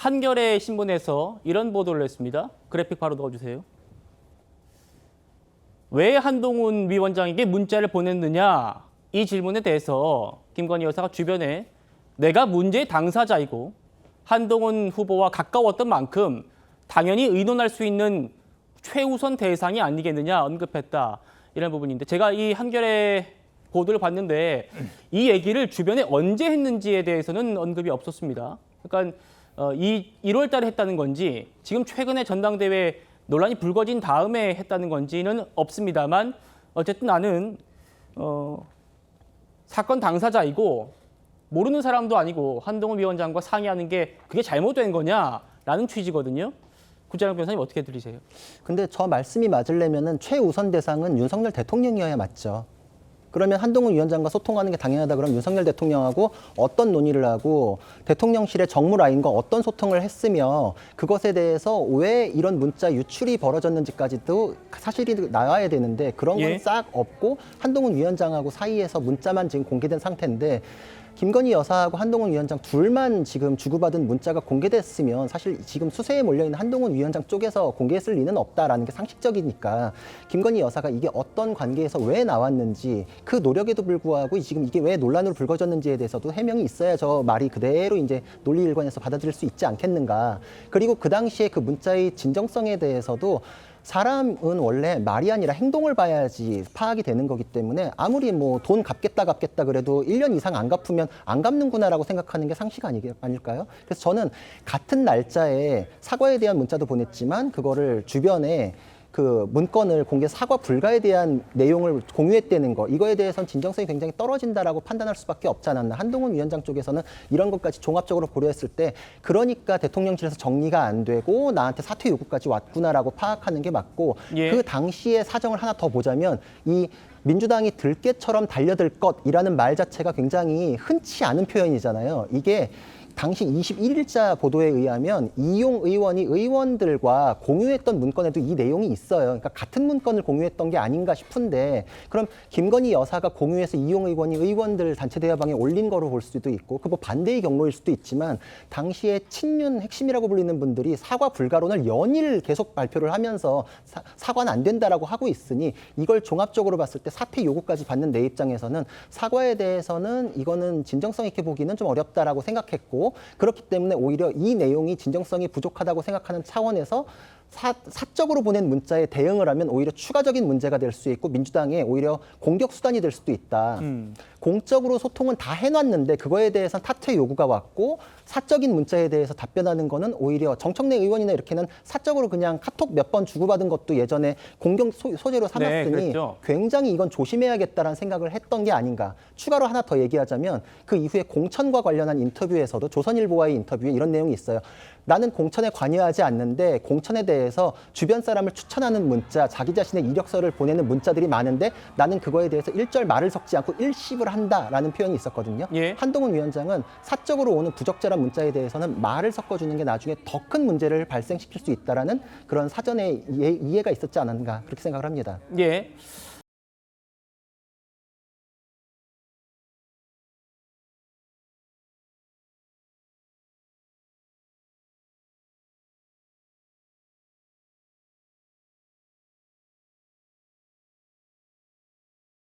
한겨레 신문에서 이런 보도를 했습니다. 그래픽 바로 넣어주세요. 왜 한동훈 위원장에게 문자를 보냈느냐? 이 질문에 대해서 김건희 여사가 주변에 내가 문제의 당사자이고 한동훈 후보와 가까웠던 만큼 당연히 의논할 수 있는 최우선 대상이 아니겠느냐 언급했다. 이런 부분인데 제가 이 한겨레 보도를 봤는데 이 얘기를 주변에 언제 했는지에 대해서는 언급이 없었습니다. 그러니까 1월 달에 했다는 건지 지금 최근에 전당대회 논란이 불거진 다음에 했다는 건지는 없습니다만 어쨌든 나는 사건 당사자이고 모르는 사람도 아니고 한동훈 위원장과 상의하는 게 그게 잘못된 거냐라는 취지거든요. 구자영 변호사님 어떻게 들리세요? 근데 저 말씀이 맞으려면은 최우선 대상은 윤석열 대통령이어야 맞죠. 그러면 한동훈 위원장과 소통하는 게 당연하다 그러면 윤석열 대통령하고 어떤 논의를 하고 대통령실의 정무라인과 어떤 소통을 했으며 그것에 대해서 왜 이런 문자 유출이 벌어졌는지까지도 사실이 나와야 되는데 그런 건 싹 없고 한동훈 위원장하고 사이에서 문자만 지금 공개된 상태인데 김건희 여사하고 한동훈 위원장 둘만 지금 주고받은 문자가 공개됐으면 사실 지금 수세에 몰려있는 한동훈 위원장 쪽에서 공개했을 리는 없다라는 게 상식적이니까 김건희 여사가 이게 어떤 관계에서 왜 나왔는지 그 노력에도 불구하고 지금 이게 왜 논란으로 불거졌는지에 대해서도 해명이 있어야 저 말이 그대로 이제 논리 일관에서 받아들일 수 있지 않겠는가. 그리고 그 당시에 그 문자의 진정성에 대해서도 사람은 원래 말이 아니라 행동을 봐야지 파악이 되는 거기 때문에 아무리 뭐 돈 갚겠다 그래도 1년 이상 안 갚으면 안 갚는구나라고 생각하는 게 상식 아닐까요? 그래서 저는 같은 날짜에 사과에 대한 문자도 보냈지만 그거를 주변에 그 문건을 공개 사과 불가에 대한 내용을 공유했다는 거 이거에 대해서는 진정성이 굉장히 떨어진다라고 판단할 수밖에 없지 않았나. 한동훈 위원장 쪽에서는 이런 것까지 종합적으로 고려했을 때 그러니까 대통령실에서 정리가 안 되고 나한테 사퇴 요구까지 왔구나라고 파악하는 게 맞고 그 당시의 사정을 하나 더 보자면 이 민주당이 들깨처럼 달려들 것이라는 말 자체가 굉장히 흔치 않은 표현이잖아요. 이게 당시 21일자 보도에 의하면 이용 의원이 의원들과 공유했던 문건에도 이 내용이 있어요. 그러니까 같은 문건을 공유했던 게 아닌가 싶은데 그럼 김건희 여사가 공유해서 이용 의원이 의원들 단체 대화방에 올린 거로 볼 수도 있고 그 뭐 반대의 경로일 수도 있지만 당시에 친윤 핵심이라고 불리는 분들이 사과 불가론을 연일 계속 발표를 하면서 사과는 안 된다라고 하고 있으니 이걸 종합적으로 봤을 때 사퇴 요구까지 받는 내 입장에서는 사과에 대해서는 이거는 진정성 있게 보기는 좀 어렵다라고 생각했고 그렇기 때문에 오히려 이 내용이 진정성이 부족하다고 생각하는 차원에서 사적으로 보낸 문자에 대응을 하면 오히려 추가적인 문제가 될 수 있고 민주당의 오히려 공격 수단이 될 수도 있다. 공적으로 소통은 다 해놨는데 그거에 대해서는 사퇴 요구가 왔고 사적인 문자에 대해서 답변하는 거는 오히려 정청래 의원이나 이렇게는 사적으로 그냥 카톡 몇 번 주고받은 것도 예전에 공격 소재로 삼았으니 굉장히 이건 조심해야겠다라는 생각을 했던 게 아닌가. 추가로 하나 더 얘기하자면 그 이후에 공천과 관련한 인터뷰에서도 조선일보와의 인터뷰에 이런 내용이 있어요. 나는 공천에 관여하지 않는데 공천에 대해서 주변 사람을 추천하는 문자, 자기 자신의 이력서를 보내는 문자들이 많은데 나는 그거에 대해서 일절 말을 섞지 않고 일십을 한다라는 표현이 있었거든요. 한동훈 위원장은 사적으로 오는 부적절한 문자에 대해서는 말을 섞어주는 게 나중에 더 큰 문제를 발생시킬 수 있다라는 그런 사전에 이해가 있었지 않았는가 그렇게 생각을 합니다. 예.